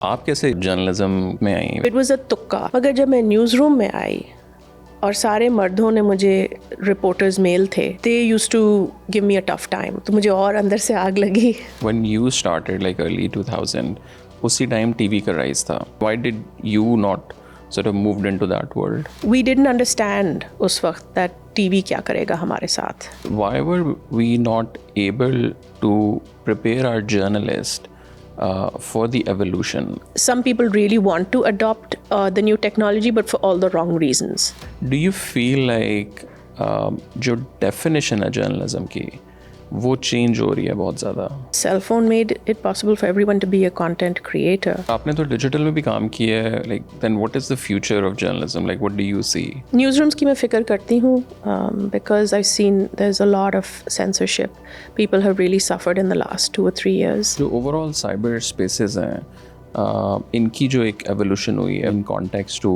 आप कैसे जर्नलिज्म में आई? इट वॉज अ तुक्का। मगर जब मैं न्यूज़ रूम में आई और सारे मर्दों ने मुझे रिपोर्टर्स मेल थे, they used to give me a tough time, तो मुझे और अंदर से आग लगी। When you started like early 2000, उसी टाइम टीवी का राइज था. Why did you not sort of moved into that world? We didn't understand उस वक्त दैट टीवी क्या करेगा हमारे साथ। Why were we not able to prepare our journalist for the evolution? Some people really want to adopt the new technology, but for all the wrong reasons. Do you feel like जो definition है journalism की वो change हो रही है बहुत ज़्यादा? Cell phone made it possible for everyone to be a content creator. आपने तो डिजिटल में भी काम किया है. Like then what is the future of journalism? Like what do you see? Newsrooms की मैं फिक्र करती हूँ because I've seen there's a lot of censorship. People have really suffered in the last 2 or 3 years. जो overall cyber spaces हैं इनकी जो एक एवोल्यूशन हुई है in context to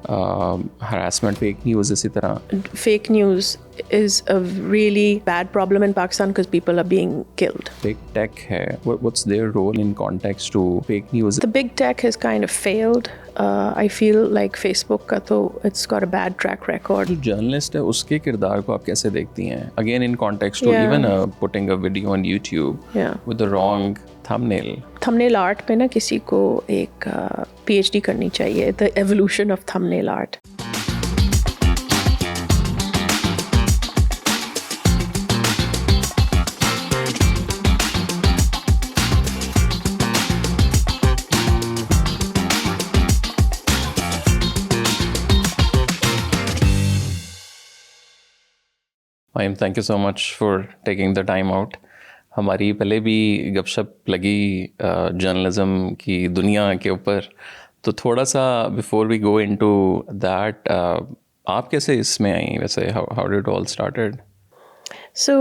harassment, fake news, इसी तरह Fake news is a really bad problem in Pakistan because people are being killed. Big tech है. What's their role in context to fake news? The big tech has kind of failed. I feel like Facebook का तो it's got a bad track record. जो journalist है उसके किरदार को आप कैसे देखती हैं? Again in context to Yeah. Even putting a video on YouTube Yeah. With the wrong thumbnail. Thumbnail art पे ना किसी को एक PhD करनी चाहिए. The evolution of thumbnail art. Mime, thank you so much for taking the time out. हमारी पहले भी गपशप लगी जर्नलिज्म की दुनिया के ऊपर, तो थोड़ा सा before we go into that, आप कैसे इसमें आई वैसे? How did all started? So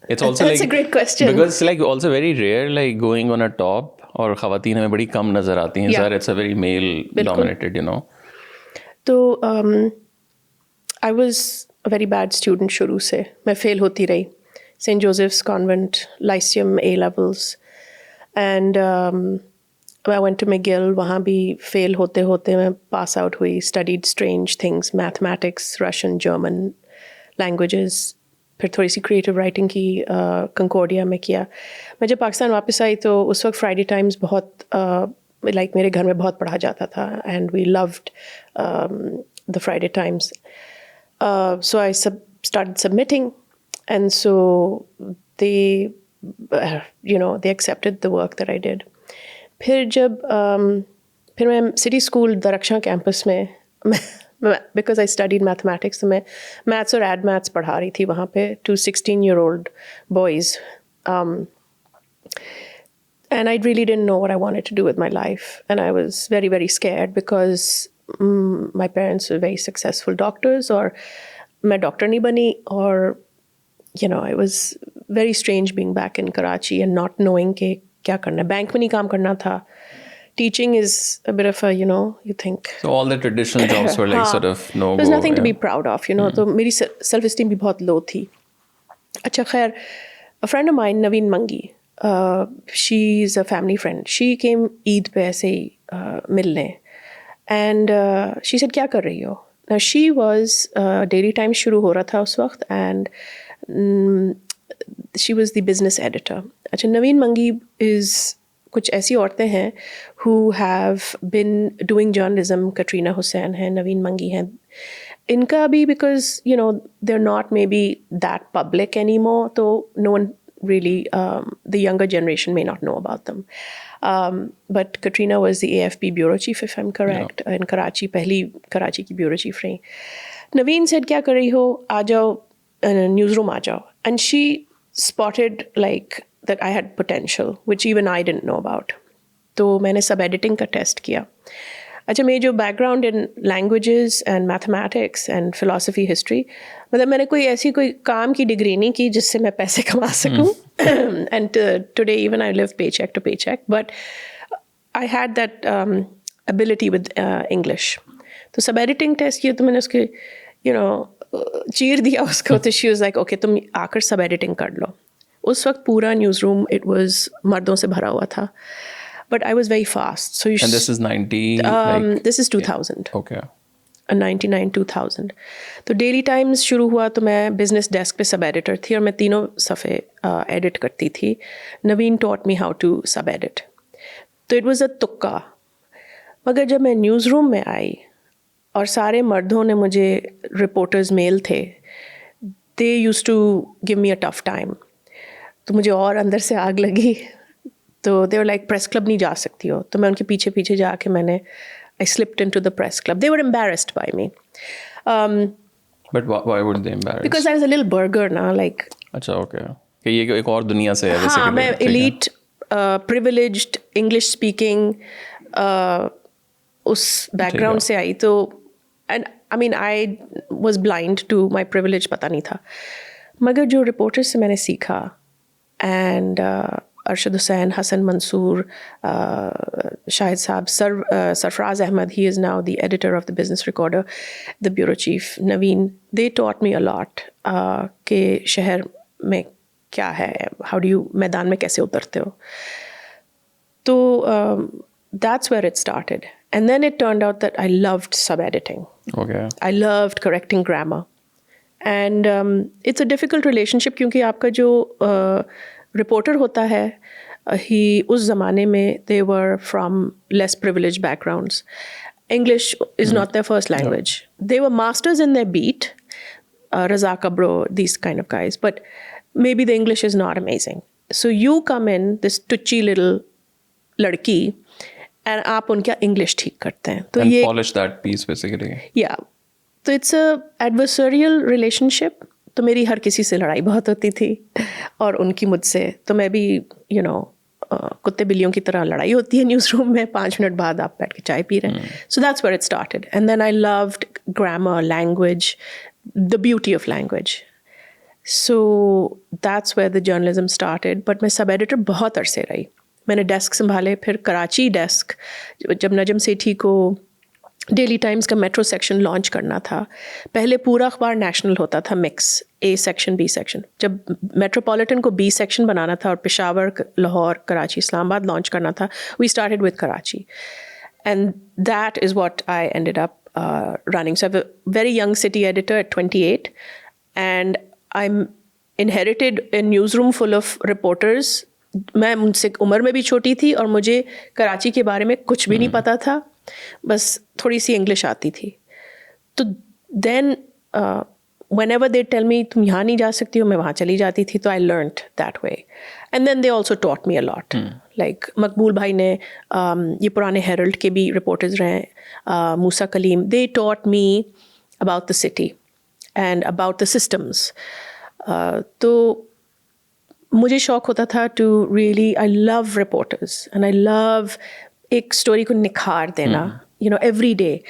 It's also that's like a great question. because it's like also very rare like going on a top, और ख़वातीन हमें बड़ी कम नज़र आती हैं. Yeah. Sir it's a very male dominated, you know. तो I was a very bad student शुरू से. मैं फेल होती रही. St. Joseph's Convent, Lyceum A levels, and I went to McGill. वहाँ भी फेल होते होते मैं पास आउट हुई. Studied strange things, mathematics, Russian, German languages. फिर थोड़ी सी क्रिएटिव राइटिंग की कंकॉर्डिया में किया. मैं जब पाकिस्तान वापस आई तो उस वक्त फ्राइडे टाइम्स बहुत लाइक मेरे घर में बहुत पढ़ा जाता था, and we loved the Friday Times. So I started submitting, and so they they accepted the work that I did. फिर मैं सिटी स्कूल दरख्शां कैंपस में because I studied mathematics, तो मैं मैथ्स और एड मैथ्स पढ़ा रही थी वहाँ पे to 16-year-old boys. And I really didn't know what I wanted to do with my life. And I was very, very scared because my parents were very successful doctors, or मैं doctor नहीं बनी, or it was very strange being back in Karachi and not knowing कि क्या करना है. Bank में नहीं काम करना था. Teaching is a bit of a, you think. So all the traditional jobs were like sort of no go. There's nothing to be proud of, तो मेरी self-esteem भी बहुत low थी. अच्छा खैर, a friend of mine, Naveen Mangi, she's a family friend. She came Eid पे ऐसे ही मिलने, and she said क्या कर रही हो? Now she was Daily Times शुरू हो रहा था उस वक्त, and she was the business editor. अच्छा, Naveen Mangi is कुछ ऐसी औरतें हैं who have been doing journalism. Katrina Hussain है, Naveen Mangi हैं. इनका भी because they're not maybe that public anymore, so no one really, the younger generation may not know about them. But Katrina was the AFP bureau chief, if I'm correct, in Karachi. पहली कराची की bureau chief रही. Naveen said क्या कर रही हो, आ जाओ newsroom आ जाओ. And she spotted like that I had potential, which even I didn't know about. तो मैंने सब एडिटिंग का टेस्ट किया. अच्छा, मेरी जो background in languages and mathematics and philosophy history, मतलब मैंने कोई काम की डिग्री नहीं की जिससे मैं पैसे कमा सकूं. And today even I live pay check to pay check, but I had that ability with English. तो सब एडिटिंग टेस्ट किया तो मैंने उसके चीर दिया उसको. तो शी वाज लाइक ओके, तुम आकर सब एडिटिंग कर लो. उस वक्त पूरा न्यूज़ रूम इट वाज मर्दों से भरा हुआ था. but I was very fast. So And this is 90, like, this is 2000. okay. 99 2000. तो डेली टाइम्स शुरू हुआ तो मैं बिजनेस डेस्क पे सब एडिटर थी और मैं तीनों सफ़े एडिट करती थी. नवीन टॉट मी हाउ टू सब एडिट. तो इट वाज अ तुक्का. मगर जब मैं न्यूज़ रूम में आई और सारे मर्दों ने मुझे रिपोर्टर्स मेल थे, they used to give me a tough time. तो मुझे और अंदर से आग लगी. तो they were like press club नहीं जा सकती हो. तो मैं उनके पीछे पीछे जाके I slipped into the press club. They were embarrassed by me. But why would they embarrass? Because I was a little burger now, like. अच्छा, okay. कि ये एक और दुनिया से है basically. हाँ, मैं elite, privileged, English speaking, उस background से आई तो, and I mean I was blind to my privilege, पता नहीं था. मगर जो reporters से मैंने सीखा, and Arshad Hussain, Hassan Mansoor, Shahid Saab, Sarfraz Ahmed, he is now the editor of the Business Recorder, the bureau chief, Naveen, they taught me a lot कि शहर में क्या है, how do you, मैदान में कैसे उतरते हो. तो that's where it started. And then it turned out that I loved sub-editing. Okay. I loved correcting grammar. And it's a difficult relationship क्योंकि आपका जो रिपोर्टर होता है, ही उस ज़माने में they were from less privileged backgrounds. English is not their first language. They were masters in their beat, Razak Abro, these kind of guys, but maybe the English is not amazing. So you come in, this tuchy little लड़की, and आप उनका English ठीक करते हैं. तो and ये polish that piece basically. Yeah. तो it's a adversarial relationship. तो मेरी हर किसी से लड़ाई बहुत होती थी और उनकी मुझसे. तो मैं भी you know कुत्ते बिल्लियों की तरह लड़ाई होती है न्यूज़ रूम में. 5 मिनट बाद आप बैठ के चाय पी रहे हैं. So that's where it started. And then I loved grammar, language, the beauty of language. So that's where the journalism started. But मैं सब एडिटर बहुत अरसे रही. मैंने डेस्क संभाले, फिर कराची डेस्क, जब नजम सेठी को डेली टाइम्स का मेट्रो सेक्शन लॉन्च करना था. पहले पूरा अखबार नेशनल होता था, mix, A section B section. जब मेट्रोपॉलिटन को बी सेक्शन बनाना था और पेशावर, लाहौर, कराची, इस्लामाबाद लॉन्च करना था, we started with Karachi. And that is what I ended up running. So I have a very young city editor at 28, and I'm inherited a newsroom full of reporters. मैं उनसे उम्र में भी छोटी थी और मुझे कराची के बारे में कुछ भी नहीं पता था, बस थोड़ी सी इंग्लिश आती थी. तो then whenever they tell me तुम यहाँ नहीं जा सकती हो, मैं वहाँ चली जाती थी. तो I learned that way. And then they also taught me a lot. Like मकबूल भाई ने ये पुराने हेरल्ड के भी रिपोर्टर्स रहे, मूसा Kaleem, they taught me about the city and about the systems. तो मुझे शौक होता था to really, I love reporters and I love एक स्टोरी को निखार देना, you know, every day.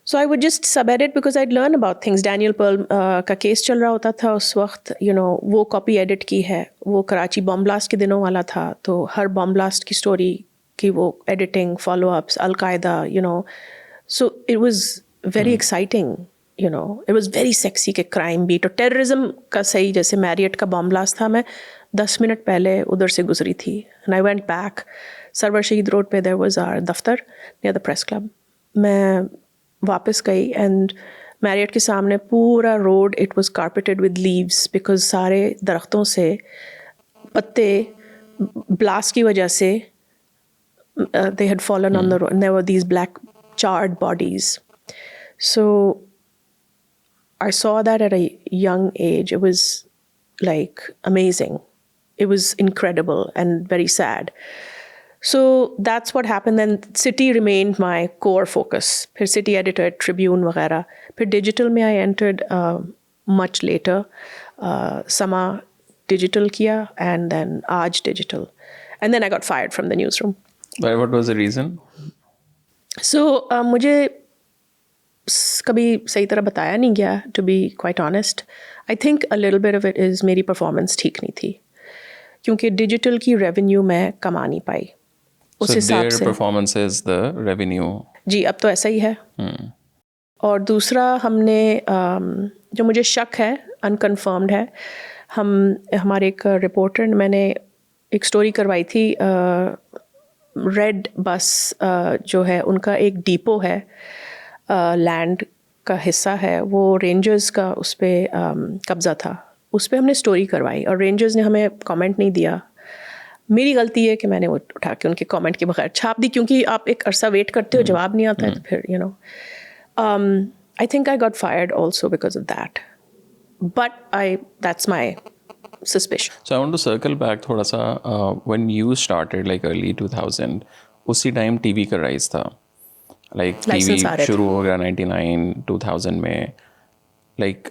So I would just sub-edit because I'd learn about things. Daniel Pearl का केस चल रहा होता था उस वक्त, you know, वो कॉपी एडिट की है, वो कराची बॉम्ब ब्लास्ट के दिनों वाला था, तो हर बॉम्ब ब्लास्ट की स्टोरी की वो editing, follow ups, Al Qaeda, you know. So it was very exciting, you know. It was very sexy के क्राइम बीट और टेररिज्म का सही, जैसे मैरियट का बॉम्ब ब्लास्ट था, मैं 10 मिनट पहले उधर से गुजरी थी. And I went back. Sarwar Shaheed road पे there was our दफ्तर near the press club. मैं वापस गई एंड मैरियट के सामने पूरा road, it was carpeted with leaves because सारे दरख्तों से पत्ते ब्लास्ट की वजह से they had fallen on the road and there were these black charred bodies. So I saw that at a young age. It was like amazing. It was incredible and very sad. So that's what happened. Then city remained my core focus. फिर city editor, Tribune वगैरह. फिर digital में I entered much later. Sama digital किया and then Aaj digital. And then I got fired from the newsroom. But what was the reason? So मुझे कभी सही तरह बताया नहीं गया, to be quite honest. I think a little bit of it is मेरी performance ठीक नहीं थी, क्योंकि digital की revenue मैं कमा नहीं पाई. So their performance is the revenue. जी, अब तो ऐसा ही है. और दूसरा, हमने जो मुझे शक है, अनकन्फर्म्ड है, हमारे एक रिपोर्टर, मैंने एक स्टोरी करवाई थी रेड बस जो है उनका एक डिपो है, लैंड का हिस्सा है, वो रेंजर्स का उस पर कब्ज़ा था, उस पर हमने स्टोरी करवाई और रेंजर्स ने हमें कमेंट नहीं दिया। मेरी गलती है कि मैंने वो उठा के उनके कमेंट के बगैर छाप दी, क्योंकि आप एक अरसा वेट करते हो, जवाब नहीं आता है, तो फिर I think I got fired also because of that, but that's my suspicion. So I want to circle back थोड़ा सा when you started like early 2000 उसी टाइम टीवी का राइज था, like टीवी License आ रहे थे। शुरू हो गया 99 2000 में, like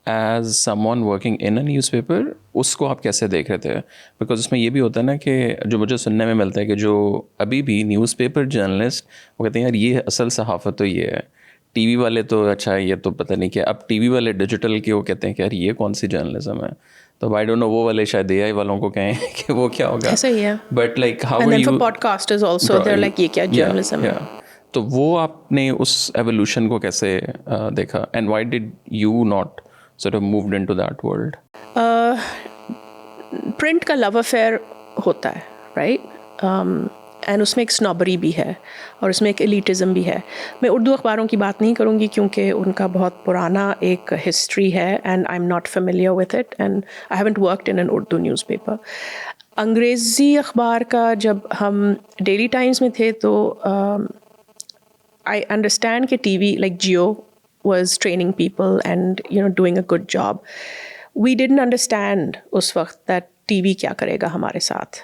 as someone working in a newspaper उसको आप कैसे देख रहे थे? बिकॉज उसमें ये भी होता है ना कि जो मुझे सुनने में मिलता है कि जो अभी भी न्यूज़पेपर जर्नलिस्ट वो कहते हैं यार ये असल सहाफ़त तो ये है, टीवी वाले तो अच्छा ये तो पता नहीं क्या, अब टीवी वाले डिजिटल के वो कहते हैं कि यार ये कौन सी जर्नलिज्म है, तो आई डोंट नो वो वाले शायद एआई वालों को कहें कि वो क्या होगा, ऐसा ही है। But like how And then you for podcasters also, they're like, ये क्या journalism है? तो वो आपने उस एवोल्यूशन को कैसे देखा, and why did you not sort of moved into that world? Print का लव अफेयर होता है, राइट, एंड उसमें एक स्नॉबरी भी है और उसमें एक एलिटिज़म भी है। मैं उर्दू अखबारों की बात नहीं करूँगी क्योंकि उनका बहुत पुराना एक हिस्ट्री है and I am not familiar with it and I haven't worked in an Urdu newspaper. अंग्रेज़ी अखबार का जब हम डेली टाइम्स में थे तो आई अंडरस्टैंड कि TV like Jio was training people and doing a good job. We didn't understand उस वक्त that TV क्या करेगा हमारे साथ,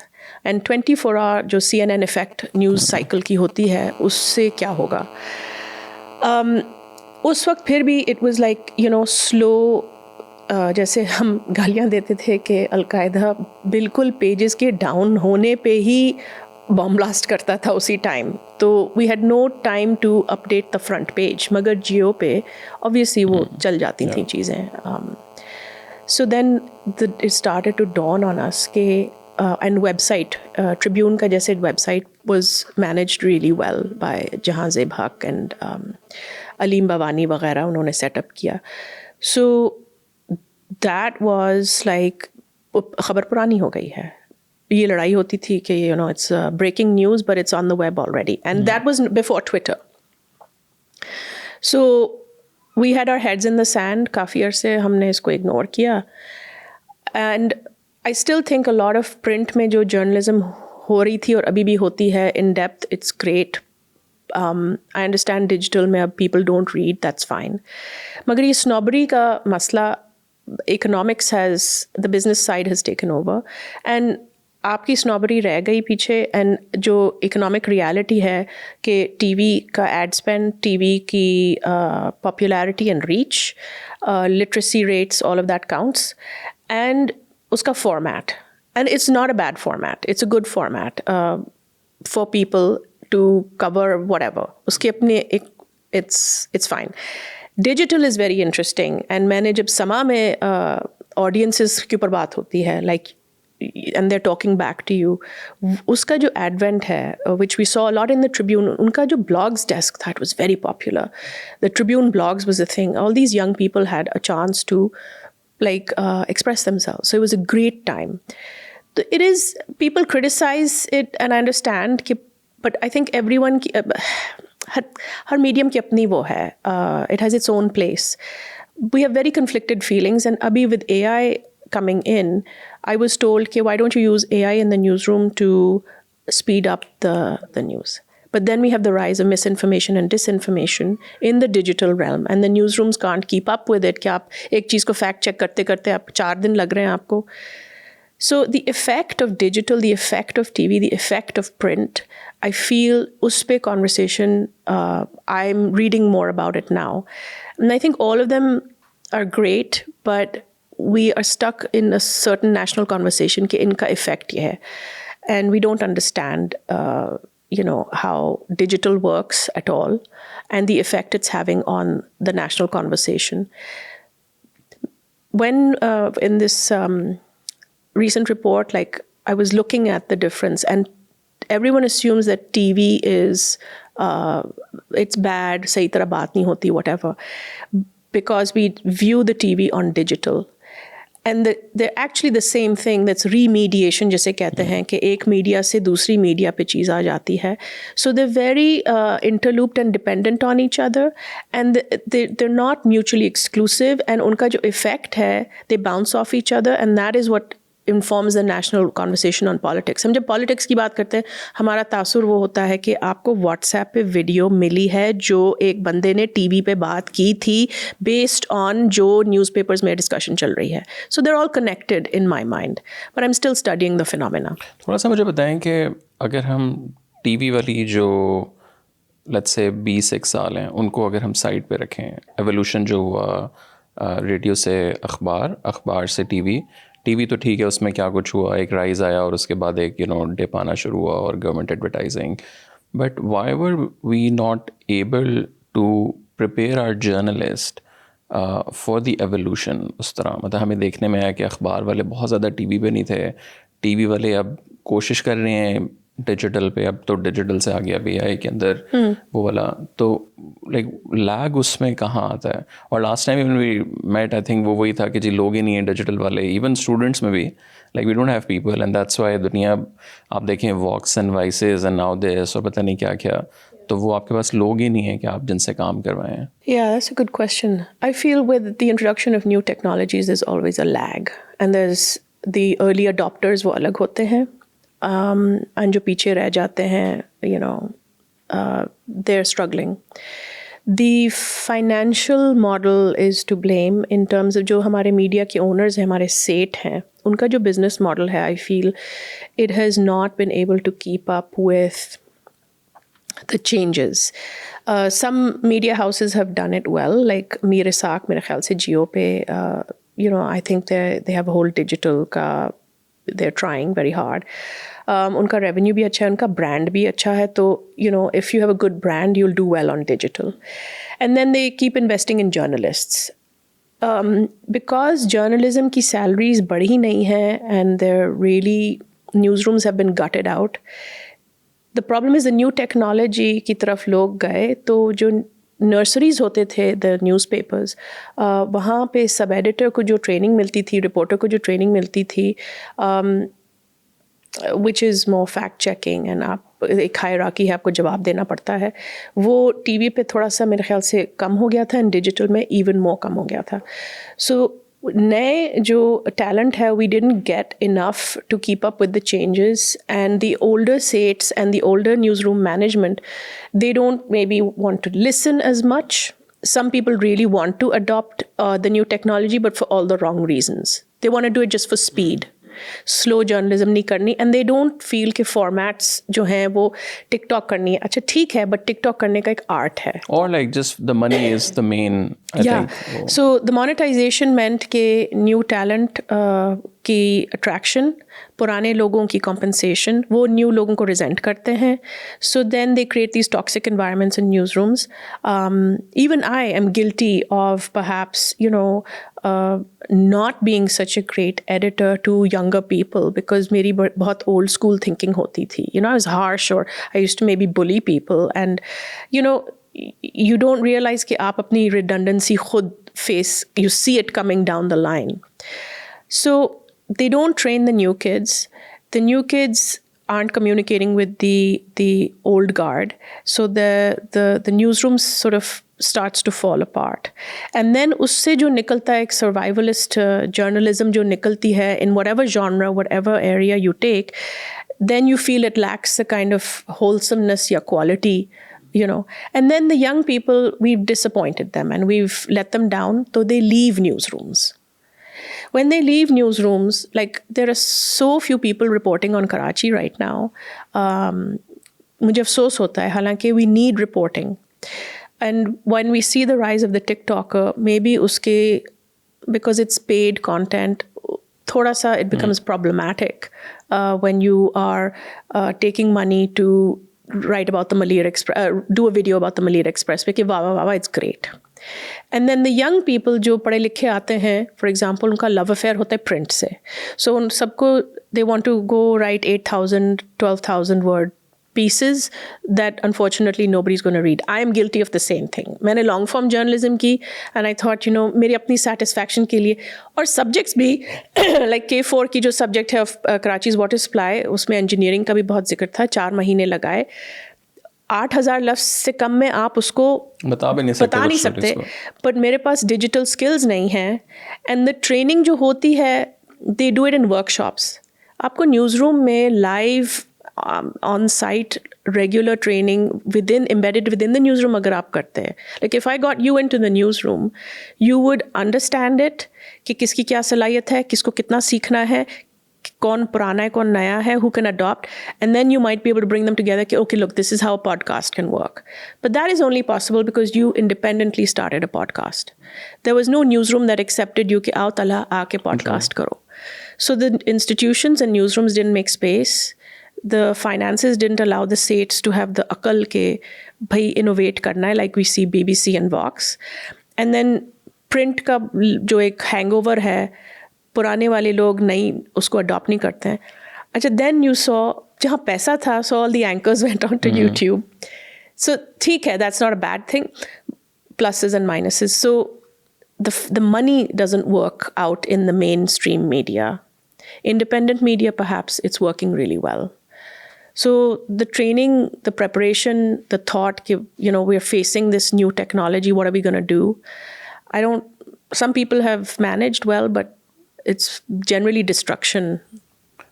and 24 hour जो CNN effect न्यूज़ साइकिल की होती है उससे क्या होगा। उस वक्त फिर भी it was like slow, जैसे हम गालियाँ देते थे कि अलकायदा बिल्कुल पेजेस के डाउन होने पे ही बॉम्ब ब्लास्ट करता था उसी टाइम, तो we had no time to update the front page, मगर जियो पे ऑब्वियसली वो चल जाती थी चीज़ें। So then it started to dawn on us के एंड वेबसाइट ट्रिब्यून का जैसे website was managed really well by जहां ज़ेब हक एंड अलीम बवानी वगैरह, उन्होंने सेटअप किया। सो दैट वाज लाइक ख़बर पुरानी हो गई है, ये लड़ाई होती थी कि it's breaking news but it's on the web already, and that was before Twitter. So we had our heads in the sand, काफ़ी अरसे हमने इसको इग्नोर किया, and I still think a lot of print में जो journalism हो रही थी और अभी भी होती है in depth, it's great. I understand digital में अब people don't read, that's fine, मगर ये स्नॉबरी का मसला, economics has, the business side has taken over and आपकी स्नॉबरी रह गई पीछे, एंड जो इकोनॉमिक रियलिटी है कि टीवी का एड स्पेंड, टीवी की popularity and reach, literacy rates, all of that counts, and उसका format, and it's not a bad format, it's a good format for people to cover whatever, उसके अपने एक it's fine. Digital is very interesting, and मैंने जब समा में audiences के ऊपर बात होती है like and they're talking back to you, उसका जो advent है, which we saw a lot in the Tribune, उनका जो blogs desk था, it was very popular. The Tribune blogs was a thing. All these young people had a chance to express themselves. So it was a great time. So it is, people criticize it and I understand कि, but I think everyone की हर medium की अपनी वो है, it has its own place. We have very conflicted feelings, and अभी with AI coming in, I was told, okay, why don't you use AI in the newsroom to speed up the news? But then we have the rise of misinformation and disinformation in the digital realm, and the newsrooms can't keep up with it. कि आप एक चीज़ को fact check करते करते आप 4 दिन लग रहे हैं आपको. So the effect of digital, the effect of TV, the effect of print, I feel उस पे conversation, I'm reading more about it now. And I think all of them are great, but we are stuck in a certain national conversation कि इनका effect ये है, and we don't understand how digital works at all and the effect it's having on the national conversation. When in this recent report, like I was looking at the difference, and everyone assumes that TV is it's bad, सही तरह बात नहीं होती, whatever, because we view the TV on digital. and they're actually the same thing. That's remediation जिसे कहते हैं कि एक मीडिया से दूसरी मीडिया पे चीज़ आ जाती है. So they're very interlooped and dependent on each other, and they're not mutually exclusive. And उनका जो effect है, they bounce off each other, and that is what informs the national conversation on politics. हम जब politics की बात करते हैं, हमारा तासुर वो होता है कि आपको WhatsApp पे वीडियो मिली है जो एक बंदे ने टीवी पे बात की थी based on जो newspapers में डिस्कशन चल रही है. So they're all connected in my mind, but I'm still studying the phenomena. थोड़ा सा मुझे बताएं कि अगर हम टीवी वाली जो लेट्स से 20 साल हैं उनको अगर हम साइड पे रखें, एवोल्यूशन जो हुआ रेडियो से अखबार से टीवी तो ठीक है, उसमें क्या कुछ हुआ, एक राइज आया और उसके बाद एक डिप आना शुरू हुआ और government advertising. But why were we not able to prepare our journalist for the evolution उस तरह? मतलब हमें देखने में आया कि अखबार वाले बहुत ज़्यादा टीवी पे नहीं थे, टीवी वाले अब कोशिश कर रहे हैं डिजिटल पे, अब तो डिजिटल से आ गया AI के अंदर वो वाला, तो लाइक लैग उसमें कहाँ आता है? और last time even we met I think वो वही था कि जी लोग ही नहीं हैं डिजिटल वाले, इवन स्टूडेंट्स में भी like we don't have people, and that's why दुनिया आप देखें Vox and Vices and now this और पता नहीं क्या क्या, तो वो आपके पास लोग ही नहीं हैं कि आप जिनसे काम करवाएं. Yeah, that's a good question. I feel with the introduction of new technologies, there's always a lag, and there's the early adopters, वो अलग होते हैं, and जो पीछे रह जाते हैं, they're struggling. The financial model is to blame in terms of जो हमारे मीडिया के owners हैं, हमारे सेठ हैं, उनका जो business model है, I feel it has not been able to keep up with the changes. Some media houses have done it well, like Mir Isaq, मेरे ख्याल से Jio पे, I think they have a whole digital का, they're trying very hard. उनका revenue भी अच्छा है, उनका brand भी अच्छा है, तो if you have a good brand, you'll do well on digital. And then they keep investing in journalists. Because journalism की salaries बढ़ी ही नहीं है, and they're really, newsrooms have been gutted out. The problem is the new technology की तरफ लोग गए, तो जो नर्सरीज होते थे, द न्यूज़पेपर्स, वहाँ पे सब एडिटर को जो ट्रेनिंग मिलती थी, रिपोर्टर को जो ट्रेनिंग मिलती थी, which is more fact checking, and आप एक हायरार्की है, आपको जवाब देना पड़ता है, वो टीवी पे थोड़ा सा मेरे ख्याल से कम हो गया था, एंड डिजिटल में इवन मोर कम हो गया था. सो नए जो टैलेंट है, we didn't get enough to keep up with the changes, and the older seats and the older newsroom management, they don't maybe want to listen as much. Some people really want to adopt the new technology, but for all the wrong reasons. They want to do it just for speed. Slow journalism नहीं करनी, and they don't feel कि formats जो हैं वो TikTok करनी है. अच्छा ठीक है, बट टिकटॉक करने का एक आर्ट है. और like just the money is the main, I think. So the monetization मेंट के न्यू टैलेंट की अट्रैक्शन, पुराने लोगों की कॉम्पनसेशन, वो न्यू लोगों को रिजेंट करते हैं. So then they create these toxic environments in newsrooms. Even I am guilty of perhaps not being such a great editor to younger people, because मेरी बहुत old school thinking होती थी. I was harsh, or I used to maybe bully people, and you don't realize कि आप अपनी redundancy खुद face, you see it coming down the line. So they don't train the new kids. The new kids aren't communicating with the old guard, so the newsrooms sort of starts to fall apart. And then उससे जो निकलता है एक survivalist journalism जो निकलती है in whatever genre, whatever area you take, then you feel it lacks the kind of wholesomeness या quality, And then the young people, we've disappointed them and we've let them down, so they leave newsrooms. When they leave newsrooms, like there are so few people reporting on Karachi right now. मुझे अफसोस होता है, हालांकि we need reporting. And when we see the rise of the TikToker, maybe uske, because it's paid content, thoda sa it becomes problematic when you are taking money to write about the Malir Express, do a video about the Malir Express, because wow, it's great. And then the young people जो पढ़े लिखे आते हैं, for example, उनका love affair होता है print से. So उन सबको, they want to go write 8,000, 12,000 word pieces that unfortunately nobody's going to read. I am guilty of the same thing. मैंने long form journalism की and I thought, मेरी अपनी satisfaction के लिए और subjects भी like K4 की जो subject है of Karachi's water supply, उसमें engineering का भी बहुत जिक्र था, 4 महीने लगाए. 8,000 लफ्ज़ से कम में आप उसको बता नहीं सकते बट मेरे पास डिजिटल स्किल्स नहीं हैं एंड द ट्रेनिंग जो होती है they do it in workshops. आपको न्यूज़ रूम में live on site regular training embedded within the newsroom अगर आप करते हैं, like if I got you into the newsroom, you would understand it कि किसकी क्या सलाहियत है, किसको कितना सीखना है, कौन पुराना है कौन नया है, who can adopt, and then you might be able to bring them together कि okay look, this is how a podcast can work. But that is only possible because you independently started a podcast. There was no newsroom that accepted you कि आओ तला आके podcast करो. So the institutions and newsrooms didn't make space. The finances didn't allow the states to have the akal ke bhai innovate karna hai, like we see BBC and Vox. And then print का जो एक hangover है, पुराने वाले लोग नहीं उसको adopt नहीं करते हैं. अच्छा, then you saw जहाँ पैसा था, so all the anchors went on to YouTube. So ठीक है, that's not a bad thing. Pluses and minuses. So the money doesn't work out in the mainstream media. Independent media, perhaps it's working really well. So the training, the preparation, the thought, we're facing this new technology, what are we going to do? Some people have managed well, but it's generally destruction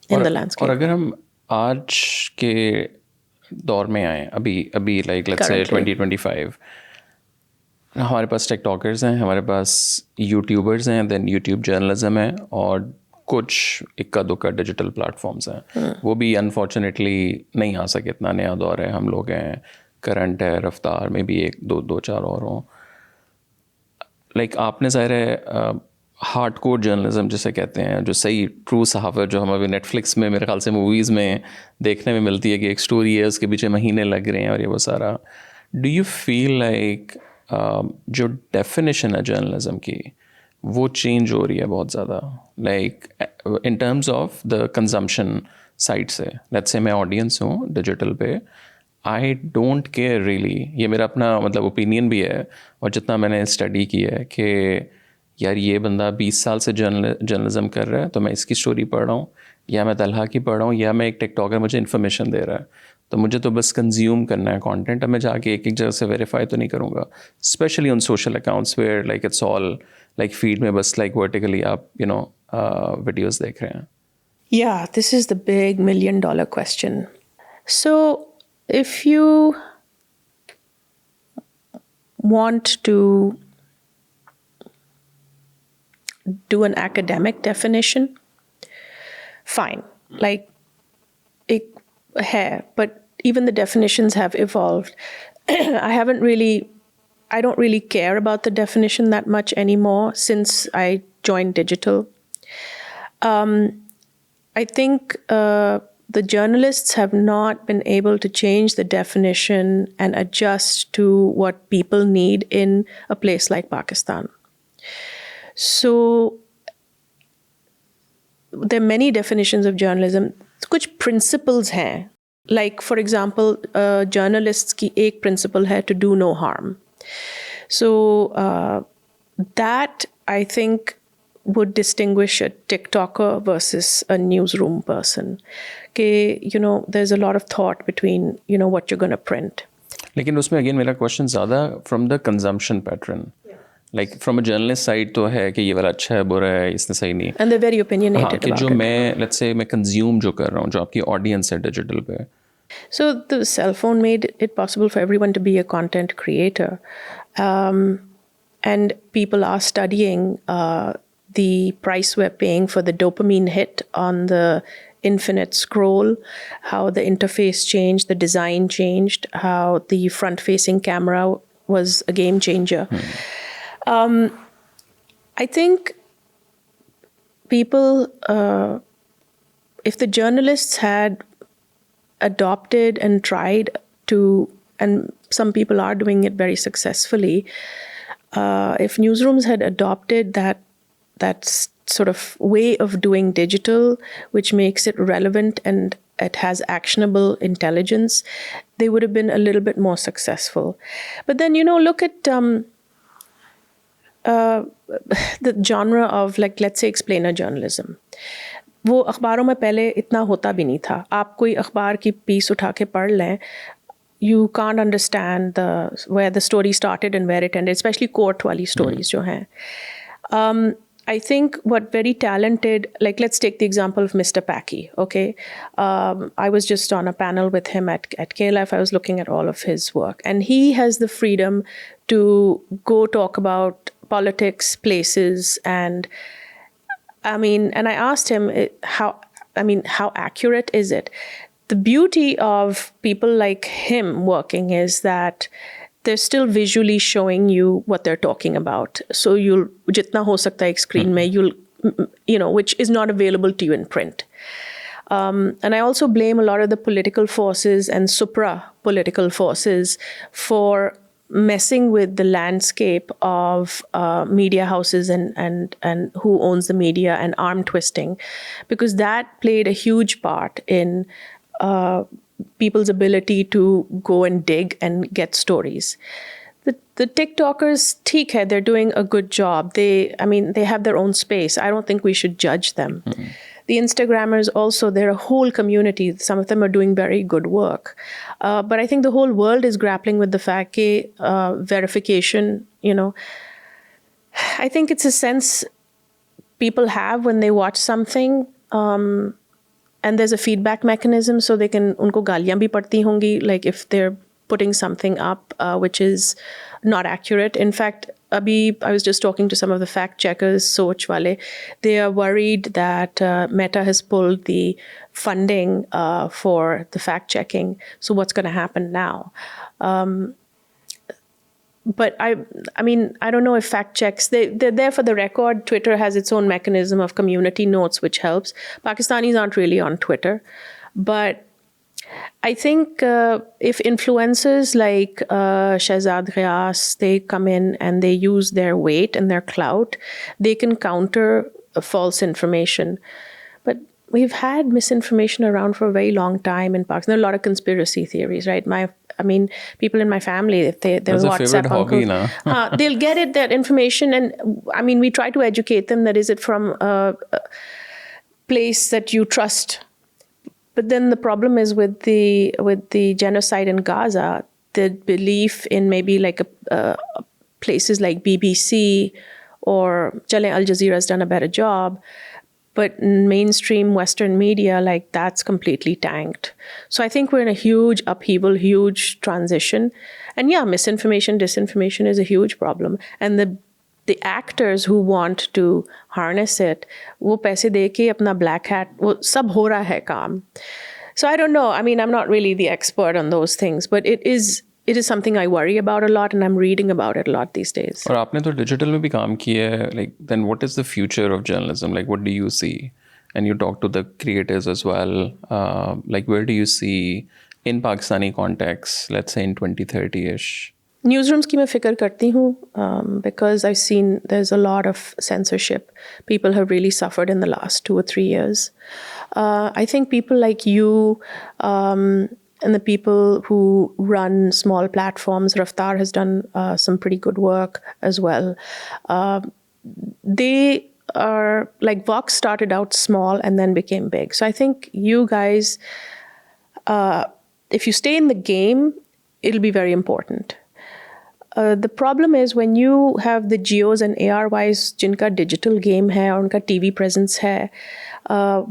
in the landscape. और अगर हम आज के दौर में आए, अभी like let's say 2025, हमारे पास टिकटॉकर्स हैं, हमारे पास यूट्यूबर्स हैं, देन यूट्यूब जर्नलिज्म है और कुछ इक्का दुक्का डिजिटल प्लेटफॉर्म्स हैं. वो भी अनफॉर्चुनेटली नहीं आ सके. इतना नया दौर है, हम लोग हैं, करंट है, रफ्तार में भी एक दो चार और हों. लाइक आपने ज़ाहिर है हार्ड कोर जर्नलिज्म जिसे कहते हैं, जो सही ट्रू सहाफ़त जो हम अभी नेटफ्लिक्स में मेरे ख्याल से मूवीज़ में देखने में मिलती है कि एक स्टोरी है, उसके पीछे महीने लग रहे हैं और ये वो सारा. डू यू फील लाइक जो डेफिनेशन है जर्नलिज्म की वो चेंज हो रही है बहुत ज़्यादा, like in terms of the consumption side से? लेट्स से मैं ऑडियंस हूँ डिजिटल पे, आई डोंट केयर रियली, ये मेरा अपना मतलब ओपिनियन भी है और जितना मैंने स्टडी की है कि यार ये बंदा 20 साल से जर्नलिज्म कर रहा है तो मैं इसकी स्टोरी पढ़ रहा हूँ, या मैं तलहा की पढ़ रहा हूँ, या मैं एक टिकटॉकर मुझे इन्फॉर्मेशन दे रहा है, तो मुझे तो बस कंज्यूम करना है कंटेंट. अब मैं जाके एक जगह से वेरीफाई तो नहीं करूँगा, specially on social accounts where like it's all like feed में बस लाइक वर्टिकली आप वीडियोस देख रहे हैं. Yeah, this is the big $1 million question. So if you want to do an academic definition, fine, like ek hai, but even the definitions have evolved. I don't really care about the definition that much anymore since I joined digital. I think the journalists have not been able to change the definition and adjust to what people need in a place like Pakistan. So there are many definitions of journalism. कुछ principles हैं. Like for example, journalists की एक principle है to do no harm. So that I think would distinguish a TikToker versus a newsroom person. कि there's a lot of thought between what you're going to print. लेकिन उसमें again मेरा question ज़्यादा from the consumption pattern, like from a journalist side तो है कि ये वाला अच्छा है बुरा है इसने सही नहीं, एंड दे वेरी ओपिनियनेटेड कि जो मैं लेट्स से मैं कंज्यूम जो कर रहा हूँ, जो आपकी ऑडियंस है डिजिटल पे. So the cell phone made it possible for everyone to be a content creator, and people are studying the price we're paying for the dopamine hit on the infinite scroll, how the interface changed, the design changed, how the front-facing camera was a game changer. I think people, if the journalists had adopted and tried to, and some people are doing it very successfully, if newsrooms had adopted that sort of way of doing digital, which makes it relevant and it has actionable intelligence, they would have been a little bit more successful. But then, look at the genre of, like, let's say, explainer journalism. वो अखबारों में पहले इतना होता भी नहीं था. आप कोई अखबार की पीस उठा के पढ़ लें, you can't understand where the story started and where it ended, especially court wali stories jo hain. I think what very talented, like, let's take the example of Mr. Packy, okay? I was just on a panel with him at KLF. I was looking at all of his work. And he has the freedom to go talk about politics, places, and and I asked him how accurate is it? The beauty of people like him working is that they're still visually showing you what they're talking about. So you'll, jitna ho sakta hai ek screen mein, you'll, which is not available to you in print. And I also blame a lot of the political forces and supra-political forces for messing with the landscape of media houses and who owns the media and arm twisting, because that played a huge part in people's ability to go and dig and get stories. The TikTokers, theek hai, they're doing a good job. They have their own space. I don't think we should judge them. Mm-hmm. The Instagrammers also, they're a whole community. Some of them are doing very good work. But I think the whole world is grappling with the fact that verification, I think it's a sense people have when they watch something, and there's a feedback mechanism, so they can, unko gaaliyan bhi padti hongi, like if they're putting something up which is not accurate. In fact, I was just talking to some of the fact checkers, Soch wale. They are worried that Meta has pulled the funding for the fact checking. So what's going to happen now? But I don't know if fact checks, they're there for the record. Twitter has its own mechanism of community notes, which helps. Pakistanis aren't really on Twitter. But I think if influencers like Shahzad Ghias, they come in and they use their weight and their clout, they can counter false information. But we've had misinformation around for a very long time in Pakistan. There are a lot of conspiracy theories, right? People in my family, if they're WhatsApp uncles, they'll get it, that information. And we try to educate them that is it from a place that you trust. But then the problem is with the genocide in Gaza, the belief in maybe like places like BBC or Al Jazeera has done a better job, but mainstream Western media, like, that's completely tanked. So I think we're in a huge upheaval, huge transition. And yeah, misinformation, disinformation is a huge problem. And the actors who want to harness it, wo paise de ke apna black hat, wo sab ho raha hai kaam. So I don't know. I'm not really the expert on those things, but it is something I worry about a lot, and I'm reading about it a lot these days. और आपने तो digital में भी काम किया है. Like, then what is the future of journalism? Like, what do you see? And you talk to the creators as well. Like, where do you see in Pakistani context, let's say in 2030-ish? Newsrooms की मैं फिक्र करती हूँ because I've seen there's a lot of censorship. People have really suffered in the last 2 or 3 years. I think people like you and the people who run small platforms, Raftar has done some pretty good work as well. They are, like, Vox started out small and then became big. So I think you guys, if you stay in the game, it'll be very important. The problem is when you have the Geos and ARYs jinka digital game hai aur unka TV presence hai,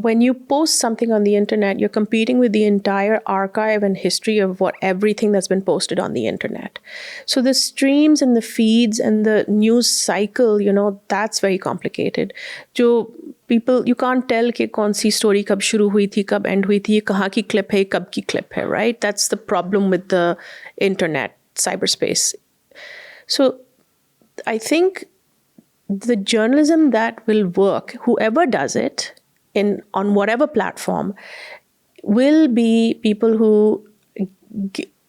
when you post something on the internet, you're competing with the entire archive and history of everything that's been posted on the internet. So the streams and the feeds and the news cycle, that's very complicated. You can't tell कि कौन सी story कब शुरू हुई थी, कब end हुई थी, ये कहाँ की clip है, कब की clip है, right? That's the problem with the internet, cyberspace. So I think the journalism that will work, whoever does it on whatever platform, will be people who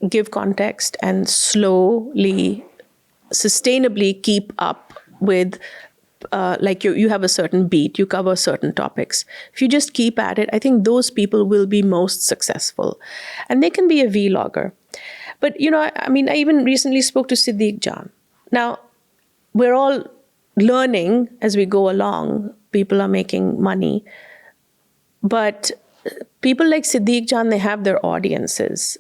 give context and slowly, sustainably keep up with like you have a certain beat, you cover certain topics. If you just keep at it, I think those people will be most successful. And they can be a vlogger. But, I mean, I even recently spoke to Siddiq Jan. Now, we're all learning as we go along. People are making money. But people like Siddiq Jan, they have their audiences.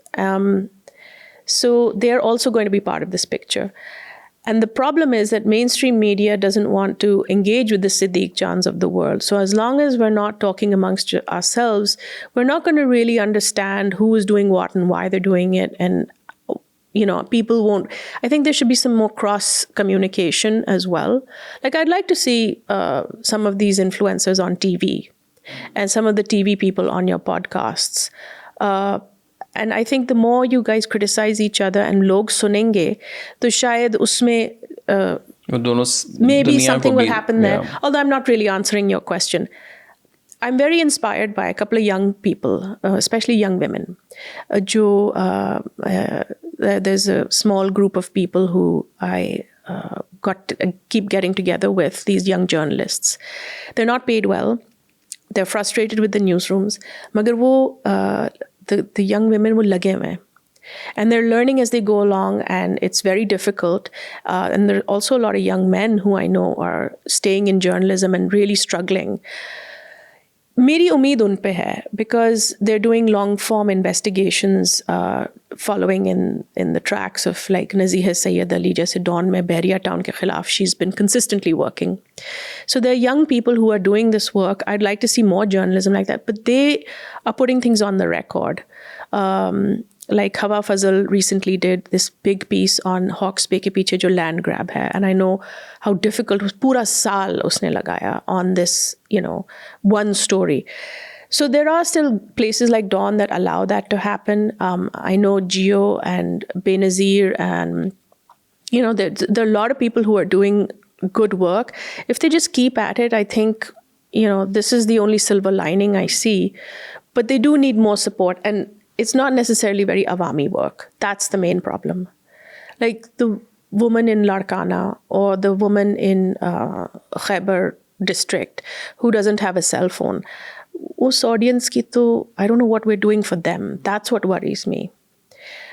So they're also going to be part of this picture. And the problem is that mainstream media doesn't want to engage with the Siddiq Jans of the world. So as long as we're not talking amongst ourselves, we're not going to really understand who is doing what and why they're doing it. And, people won't. I think there should be some more cross communication as well. Like, I'd like to see some of these influencers on TV and some of the TV people on your podcasts. And I think the more you guys criticize each other and log sunenge, to shayad usme maybe something will happen there. Although I'm not really answering your question. I'm very inspired by a couple of young people, especially young women. There's a small group of people who I keep getting together with, these young journalists. They're not paid well. They're frustrated with the newsrooms. Magar wo, the young women will lage hue. And they're learning as they go along, and it's very difficult. And there are also a lot of young men who I know are staying in journalism and really struggling. Meri umeed un pe hai, because they're doing long form investigations, following in the tracks of like Nazeeha Sayyed Ali, jaise Dawn mein Bahriya Town ke khilaf, she's been consistently working. So there are young people who are doing this work. I'd like to see more journalism like that, but they are putting things on the record. Like Hawa Fazal recently did this big piece on Hawke's Bay ke piche jo land grab hai. And I know how difficult it was. Pura saal usne lagaya on this, one story. So there are still places like Dawn that allow that to happen. I know Geo and Benazir and, there are a lot of people who are doing good work. If they just keep at it, I think, this is the only silver lining I see. But they do need more support. And it's not necessarily very Awami work. That's the main problem. Like the woman in Larkana or the woman in Khyber district who doesn't have a cell phone. Us audience ki to, I don't know what we're doing for them. That's what worries me.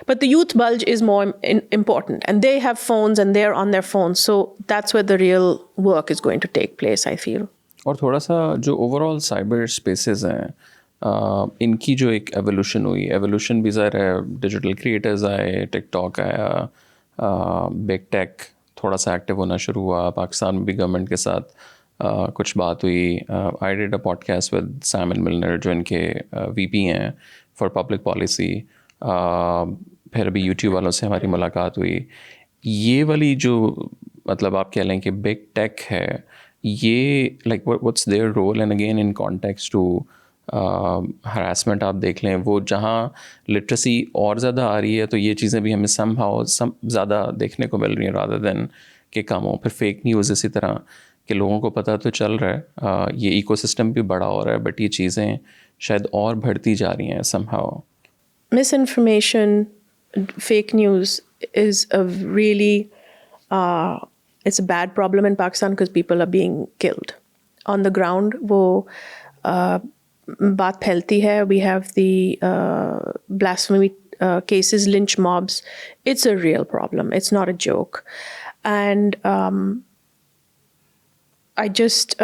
But the youth bulge is more important. And they have phones and they're on their phones. So that's where the real work is going to take place, I feel. और थोड़ा सा जो overall cyber spaces हैं, इनकी जो एक evolution भी ज़ाहिर है, डिजिटल क्रिएटर्स आए, टिकटॉक आया, बिग टेक थोड़ा सा एक्टिव होना शुरू हुआ, पाकिस्तान में भी गवर्नमेंट के साथ कुछ बात हुई. I did a podcast with Simon मिलनर जो इनके वीपी हैं फॉर पब्लिक पॉलिसी. फिर अभी यूट्यूब वालों से हमारी मुलाकात हुई. ये वाली जो मतलब आप कह लें कि बिग टेक है, ये like what's their role, and again in context to harassment आप देख लें, वो जहाँ लिटरेसी और ज़्यादा आ रही है तो ये चीज़ें भी हमें सम ज़्यादा देखने को मिल रही हैं रादर देन कि कम हो. फिर फेक न्यूज़ इसी तरह कि लोगों को पता तो चल रहा है, ये इकोसिस्टम भी बड़ा हो रहा है, बट ये चीज़ें शायद और बढ़ती जा रही हैं somehow. Misinformation, fake news is a really, it's a bad problem in Pakistan because people are being killed. On the ground, wo baat phailti hai. We have the blasphemy cases, lynch mobs. It's a real problem. It's not a joke. And it's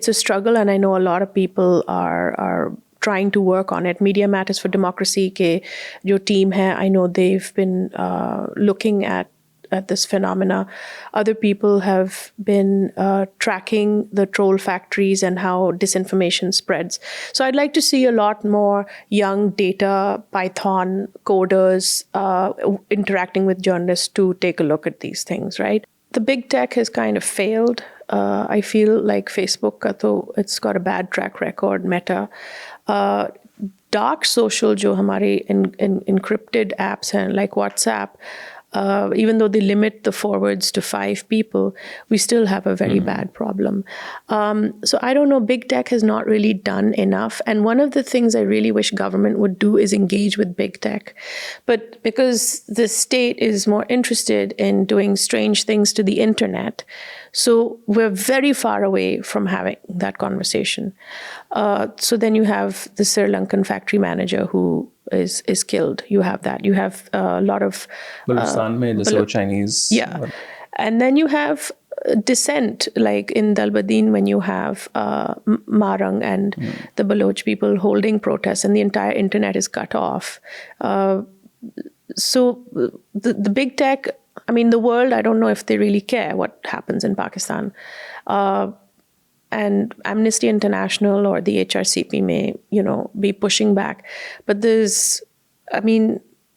a struggle, and I know a lot of people are trying to work on it. Media Matters for Democracy ke jo team hai, I know they've been looking at this phenomena. Other people have been tracking the troll factories and how disinformation spreads. So I'd like to see a lot more young data Python coders interacting with journalists to take a look at these things, right? The big tech has kind of failed. I feel like Facebook ka to it's got a bad track record, Meta. Dark social jo hamare encrypted apps hain like WhatsApp, even though they limit the forwards to 5 people, we still have a very bad problem. So I don't know, big tech has not really done enough. And one of the things I really wish government would do is engage with big tech. But because the state is more interested in doing strange things to the internet, so we're very far away from having that conversation. So then you have the Sri Lankan factory manager who is killed. You have that. You have a lot of Balochistan mein jaise wo Chinese. Yeah. And then you have dissent, like in Dalbadin, when you have Marang and the Baloch people holding protests, and the entire internet is cut off. So the big tech, I mean, the world, I don't know if they really care what happens in Pakistan. And Amnesty International or the HRCP may, be pushing back. But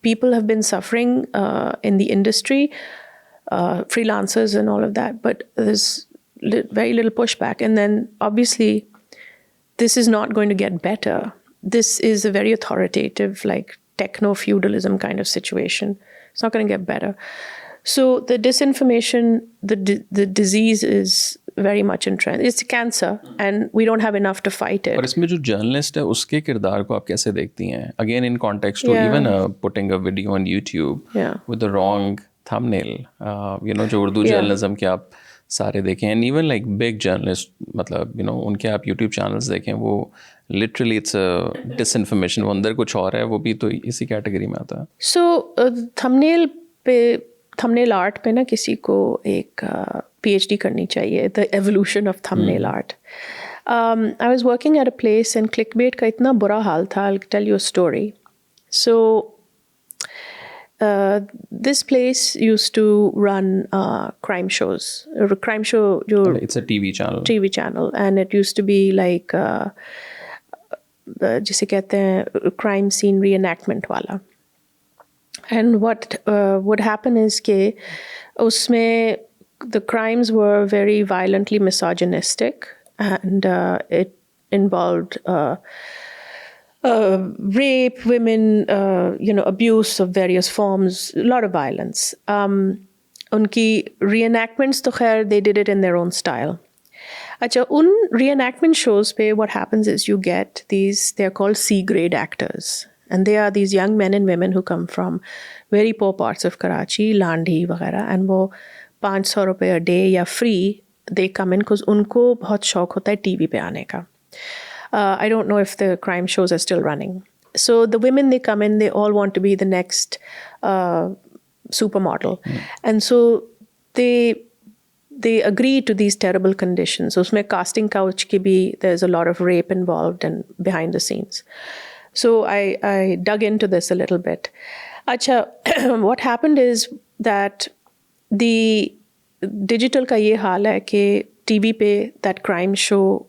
people have been suffering in the industry, freelancers and all of that, but there's very little pushback. And then obviously, this is not going to get better. This is a very authoritative, like techno-feudalism kind of situation. It's not going to get better. So the disinformation, the disease is very much in trend. It's cancer, and we don't have enough to fight it. और इसमें जो journalist है उसके किरदार को आप कैसे देखती हैं? Again, in context to even putting a video on YouTube with the wrong thumbnail, जो उर्दू जर्नलिज्म के आप सारे देखें, and even like big journalists, मतलब उनके आप YouTube channels देखें, वो literally it's a disinformation, वो अंदर कुछ और है, वो भी तो इसी कैटेगरी में आता है. So thumbnail art पे ना किसी को एक PhD करनी चाहिए, the evolution of thumbnail art. I was working at a place and clickbait का इतना बुरा हाल था. I'll tell you a story. So this place used to run crime shows. Crime show, it's a TV channel. And it used to be like जिसे कहते हैं crime scene reenactment वाला. And what would happen is के उसमें the crimes were very violently misogynistic, and it involved rape, women, abuse of various forms, a lot of violence. Unki reenactments to khair, they did it in their own style. Acha, un reenactment shows pe what happens is you get these, they're called C-grade actors. And they are these young men and women who come from very poor parts of Karachi, Landhi, वगैरह, and वो 500 रुपये a day या free they come in because उनको बहुत शौक होता है TV पे आने का. I don't know if the crime shows are still running. So the women, they come in, they all want to be the next supermodel. And so they agree to these terrible conditions. So उसमें casting couch की भी, there's a lot of rape involved and behind the scenes. So I dug into this a little bit. Acha, what happened is that the digital का ये हाल है कि TV पे that crime show,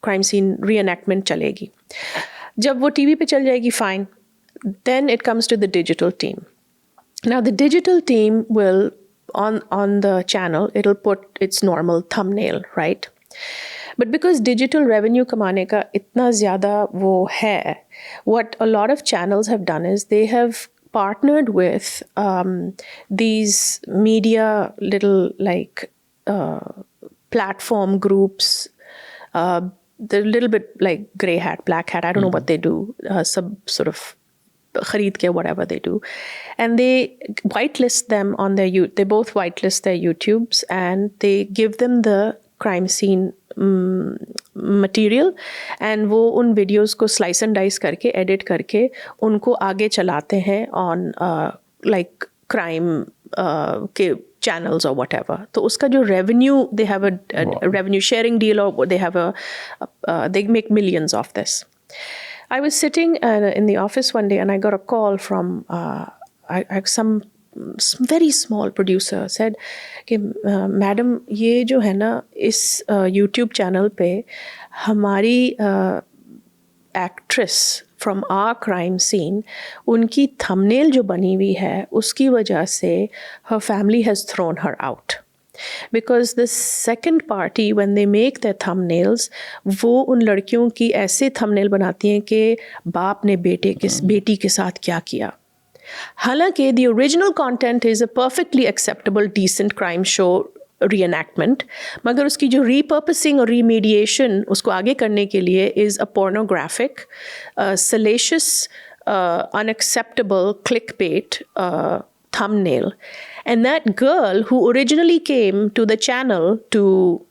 crime scene reenactment चलेगी. जब वो TV पे चल जाएगी, fine. Then it comes to the digital team. Now the digital team will, on the channel, it'll put its normal thumbnail, right? But because digital revenue कमाने का इतना ज़्यादा वो है, what a lot of channels have done is they have partnered with these media little like platform groups, they're a little bit like grey hat, black hat, I don't know what they do, some sort of khareed ke whatever they do, and they whitelist them on their they both whitelist their YouTubes, and they give them the crime scene material, and वो उन videos को slice and dice करके edit करके उनको आगे चलाते हैं on like crime के channels or whatever. तो उसका जो revenue, they have a revenue sharing deal, or they have they make millions of this. I was sitting in the office one day and I got a call from some very small producer said कि madam ये जो है ना इस YouTube channel पे हमारी actress from our crime scene, उनकी thumbnail जो बनी हुई है उसकी वजह से her family has thrown her out. Because the second party, when they make their thumbnails, वो उन लड़कियों की ऐसे thumbnail बनाती हैं कि बाप ने बेटी के साथ क्या किया. हालांकि the original content is a perfectly acceptable decent crime show reenactment, मगर उसकी जो repurposing और remediation उसको आगे करने के लिए is a pornographic, salacious, unacceptable clickbait thumbnail. And that girl who originally came to the channel to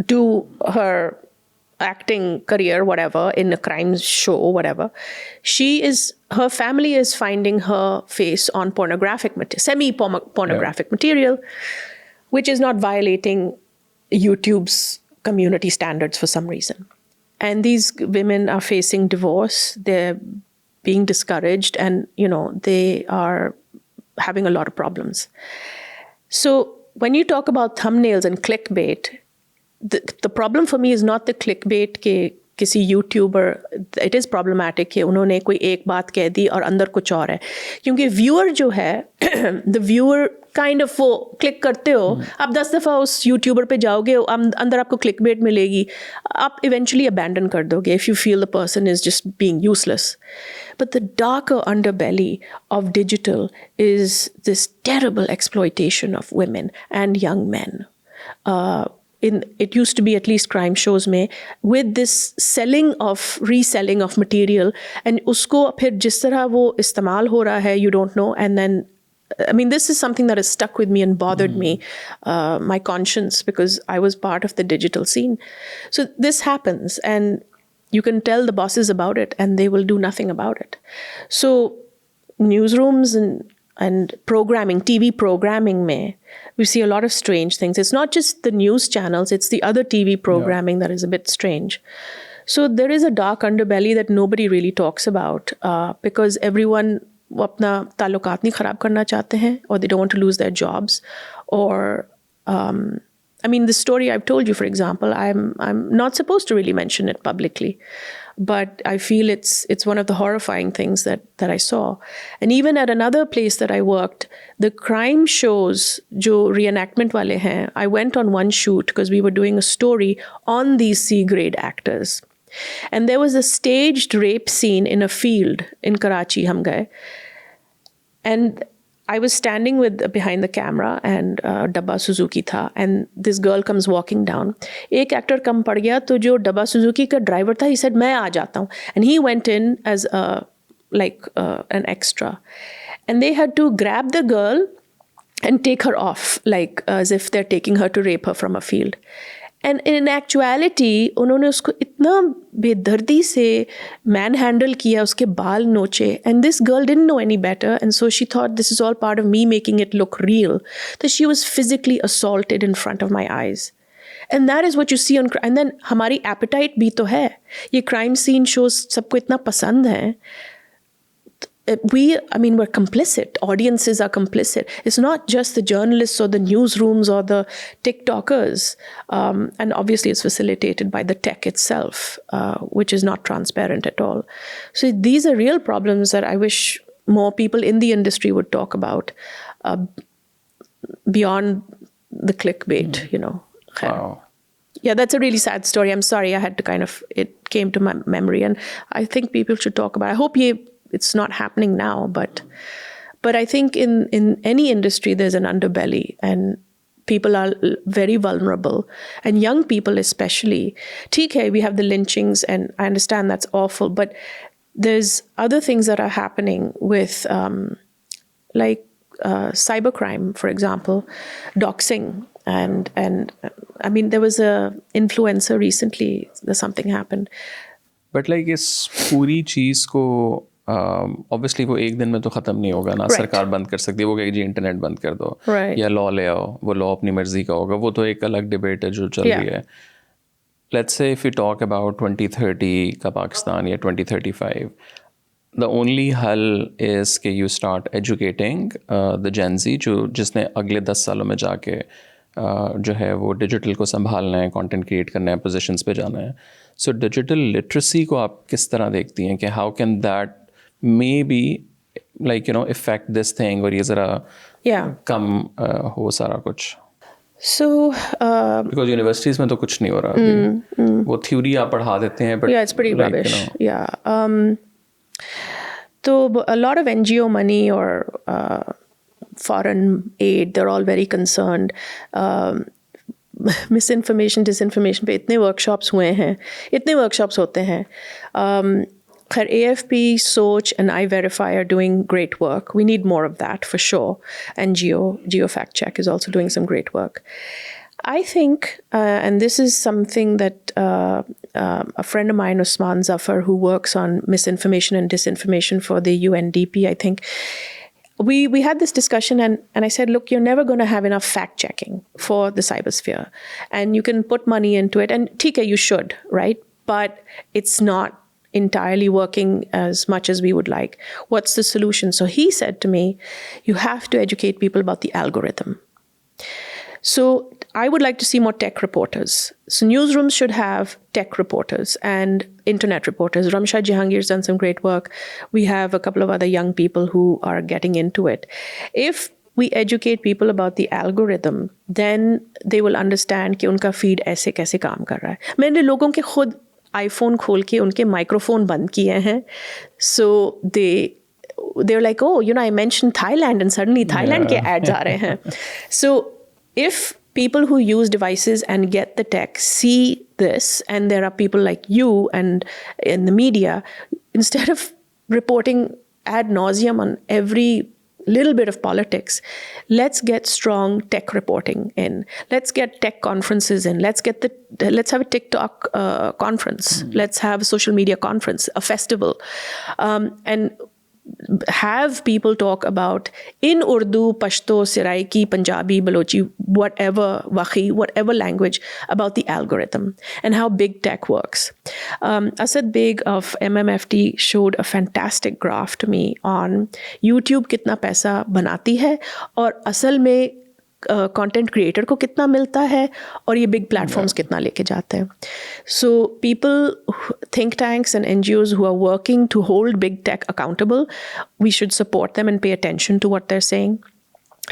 do her acting career, whatever, in a crime show, whatever, her family is finding her face on pornographic semi-pornographic material, which is not violating YouTube's community standards for some reason. And these women are facing divorce, they're being discouraged, and they are having a lot of problems. So when you talk about thumbnails and clickbait, the problem for me is not the clickbait के किसी YouTuber, it is problematic कि उन्होंने कोई एक बात कह दी और अंदर कुछ और है, क्योंकि व्यूअर जो है द व्यूअर काइंड ऑफ वो क्लिक करते हो, आप 10 दफ़ा उस यूट्यूबर पे जाओगे, अंदर आपको क्लिकबेट मिलेगी, आप इवेंचुअली अबैंडन कर दोगे if you feel the person is just being useless. But the darker underbelly of digital is this terrible exploitation of women and young men. It used to be at least crime shows में with this reselling of material, and उसको फिर जिस तरह वो इस्तेमाल हो रहा है, you don't know. And then I mean, this is something that has stuck with me and bothered me, my conscience, because I was part of the digital scene. So this happens, and you can tell the bosses about it and they will do nothing about it. So newsrooms and programming, TV programming mein, we see a lot of strange things. It's not just the news channels, it's the other TV programming that is a bit strange. So there is a dark underbelly that nobody really talks about, because everyone वो अपना ताल्लुकात नहीं ख़राब करना चाहते हैं, or they don't want to lose their jobs, or I mean, the story I've told you, for example, I'm not supposed to really mention it publicly, but I feel it's one of the horrifying things that I saw. And even at another place that I worked, the crime shows, जो reenactment वाले हैं, I went on one shoot because we were doing a story on these C-grade actors. And there was a staged rape scene in a field in Karachi, hum gaye. And I was standing behind the camera, and Dabba Suzuki tha, and this girl comes walking down. Ek actor kam pad gaya, to jo Dabba Suzuki ka driver tha, he said, "Main aa jata hu." And he went in as an extra. And they had to grab the girl and take her off, like as if they're taking her to rape her from a field. And in actuality, उन्होंने उसको इतना बेदर्दी से man handle किया, उसके बाल नोचे, and this girl didn't know any better, and so she thought this is all part of me making it look real, that she was physically assaulted in front of my eyes. And that is what you see on, and then हमारी appetite भी तो है, ये crime scene shows सबको इतना पसंद है, we're complicit. Audiences are complicit. It's not just the journalists or the newsrooms or the TikTokers. And obviously it's facilitated by the tech itself, which is not transparent at all. So these are real problems that I wish more people in the industry would talk about, beyond the clickbait, Wow. Yeah, that's a really sad story. I'm sorry, it came to my memory, and I think people should talk about it. I hope it's not happening now, but I think in any industry there's an underbelly, and people are very vulnerable, and young people especially. ठीक है, we have the lynchings, and I understand that's awful, but there's other things that are happening with cybercrime, for example, doxing, and I mean, there was a influencer recently, something happened. But like इस पूरी चीज़ को obviously वो एक दिन में तो ख़त्म नहीं होगा ना. सरकार बंद कर सकती है, वो कहेगी जी इंटरनेट बंद कर दो, या लॉ ले आओ, वो लॉ अपनी मर्जी का होगा, वो तो एक अलग डिबेट है जो चल रही है. Let's say if you talk about 2030 का पाकिस्तान या 2035, द ओनली हल इज़ कि यू स्टार्ट एजुकेटिंग द जेन ज़ी, जिसने अगले 10 सालों में जाके जो है वो डिजिटल को संभालना है, कंटेंट क्रिएट करना है, पोजीशंस पे जाना है. सो डिजिटल लिटरेसी को आप किस तरह देखती हैं कि how can that maybe affect this thing, और ये ज़रा कम हो सारा कुछ. So because universities में तो कुछ नहीं हो रहा अभी. वो थ्योरी आप पढ़ा देते हैं, but yeah, it's pretty rubbish. Yeah. So a lot of NGO money or foreign aid, they're all very concerned. Misinformation, disinformation पे इतने workshops हुए हैं, इतने workshops होते हैं. खैर AFP, Soch and iVerify are doing great work. We need more of that for sure. And GeoFactCheck is also doing some great work. I think, and this is something that a friend of mine, Usman Zafar, who works on misinformation and disinformation for the UNDP, I think, we had this discussion and I said, look, you're never going to have enough fact checking for the cybersphere. And you can put money into it. And TK, you should, right? But it's not entirely working as much as we would like. What's the solution? So he said to me, you have to educate people about the algorithm. So I would like to see more tech reporters. So newsrooms should have tech reporters and internet reporters. Ramshad Jahangir's done some great work. We have a couple of other young people who are getting into it. If we educate people about the algorithm, then they will understand कि उनका feed ऐसे कैसे काम कर रहा है. मैंने लोगों के खुद iPhone खोल के उनके microphone बंद किए हैं. So they're like, oh, I mentioned Thailand and suddenly Thailand के ads आ रहे हैं. So if people who use devices and get the tech see this, and there are people like you and in the media, instead of reporting ad nauseum on every little bit of politics, let's get strong tech reporting in. Let's get tech conferences in. Let's have a TikTok conference. Let's have a social media conference, a festival, and have people talk about in Urdu, Pashto, Saraiki, Punjabi, Balochi, whatever, Wakhi, whatever language, about the algorithm and how big tech works. Asad Beg of MMFT showed a fantastic graph to me on YouTube kitna paisa banati hai aur asal mein content creator को कितना मिलता है और ये big platforms कितना लेके जाते हैं. So people, think tanks and NGOs who are working to hold big tech accountable, we should support them and pay attention to what they're saying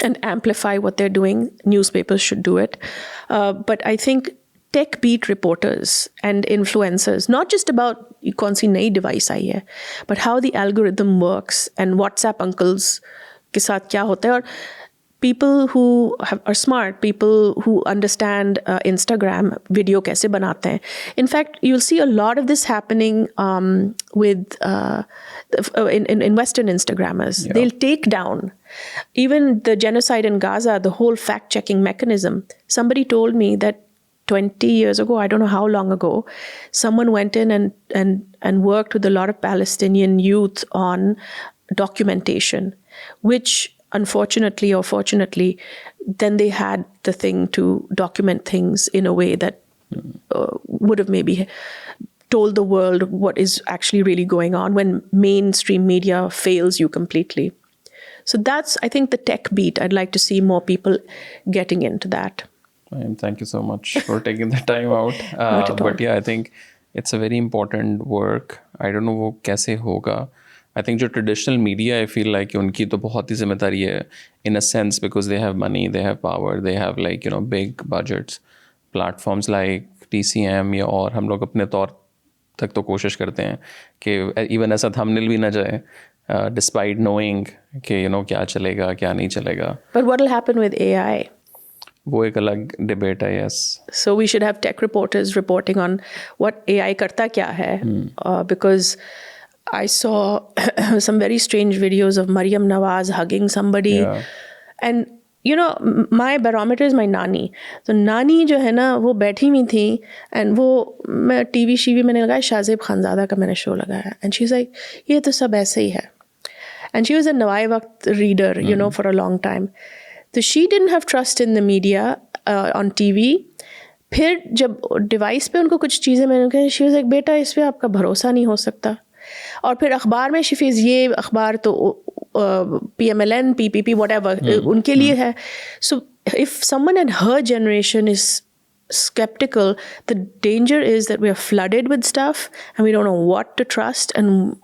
and amplify what they're doing. Newspapers should do it. But I think tech beat reporters and influencers, not just about कौन सी नई device आई है, but how the algorithm works and WhatsApp uncles के साथ क्या होता है. और people who are smart, people who understand Instagram video kaise banate hain. In fact, you'll see a lot of this happening with in Western Instagrammers. Yeah. They'll take down even the genocide in Gaza, the whole fact-checking mechanism. Somebody told me that 20 years ago, I don't know how long ago, someone went in and worked with a lot of Palestinian youth on documentation, which unfortunately or fortunately, then they had the thing to document things in a way that would have maybe told the world what is actually really going on when mainstream media fails you completely. So that's, I think, the tech beat. I'd like to see more people getting into that. And thank you so much for taking the time out. But yeah, I think it's a very important work. I don't know वो कैसे होगा. I think जो traditional media, I feel like उनकी तो बहुत ही जिम्मेदारी है in a sense because they have money, they have power, they have big budgets. Platforms like TCM या और हम लोग अपने तौर तक तो कोशिश करते हैं कि even ऐसा thumbnail भी ना जाए despite knowing कि क्या चलेगा क्या नहीं चलेगा. But what will happen with AI? वो एक अलग debate है, yes. So we should have tech reporters reporting on what AI करता क्या है, because I saw some very strange videos of Maryam Nawaz hugging somebody. Yeah. And, my barometer is my nani. So nani जो है ना वो बैठी हुई थी and वो मैं TV मैंने लगाया शाहज़ेब खानज़ादा का मैंने शो लगाया and she's like ये तो सब ऐसे ही है. And she was a Nawai Waqt reader, for a long time. So she didn't have trust in the media on TV. फिर जब डिवाइस पे उनको कुछ चीज़ें मैंने कहा, she was like बेटा इस पे आपका भरोसा नहीं हो सकता. और फिर अखबार में शिफीज़ ये अखबार तो PMLN, PPP, whatever उनके लिए है. So if someone in her generation is skeptical, the danger is that we are flooded with stuff and we don't know what to trust and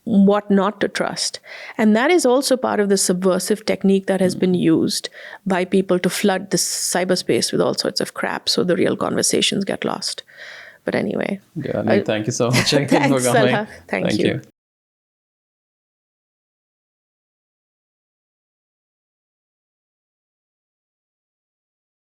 what not to trust. And that is also part of the subversive technique that has been used by people to flood this cyberspace with all sorts of crap so the real conversations get lost. But anyway. Yeah, thank you so much. Thanks, Salah. Thank you.